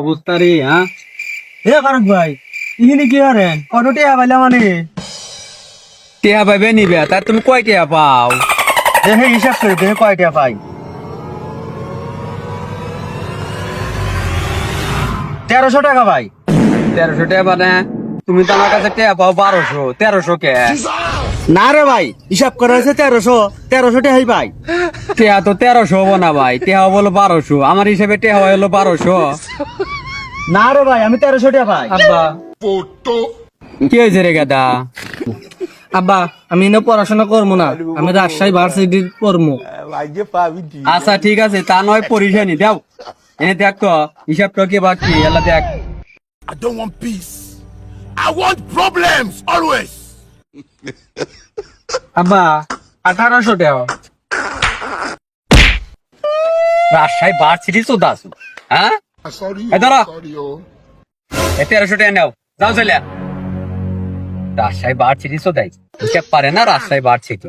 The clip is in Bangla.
অবস্থা রে। হ্যাঁ এ কারক ভাই ইহিনি কি হারেন কত টিয়া পাইলা মানে টিয়া পাইবে নিবে, তার তুমি কয় টিয়া পাও? দেখে হিসাব করে দেখে কয় টিয়া পাই। 1300 টাকা ভাই। 1300 টাকা মানে তুমি তো আমার কাছে টিয়া পাও 1200। 1300 কে? না রে ভাই হিসাব করা হয়েছে 1300 টাকাই পাই। টিয়া তো 1300 হবো না ভাই, টিয়া হলো 1200। আমার হিসেবে টিয়া হলো 1200। না রে ভাই আমি 1300 টাকা পাই। আব্বা কি হয়েছে রে গাদা? আব্বা আমি না পড়াশোনা করবো না, আমি রাজশাহী ভার্সিটির পড়বো। আচ্ছা ঠিক আছে, তা নয় পরিশানি দাও। এনে দেখ তো হিসাবটা কি বাকি এলা দেখ। I don't want peace. I want problems always. আব্বা 1800 টাকা। রাজশাহী ভার্সিটি তো দাস। হ্যাঁ Sorry, এই ধরো। sorry, 1300 টাকা নাও, যাও চলে। রাজশাহী ভার্সিটি তো দেয়, হিসাব পারে না রাজশাহী ভার্সিটি।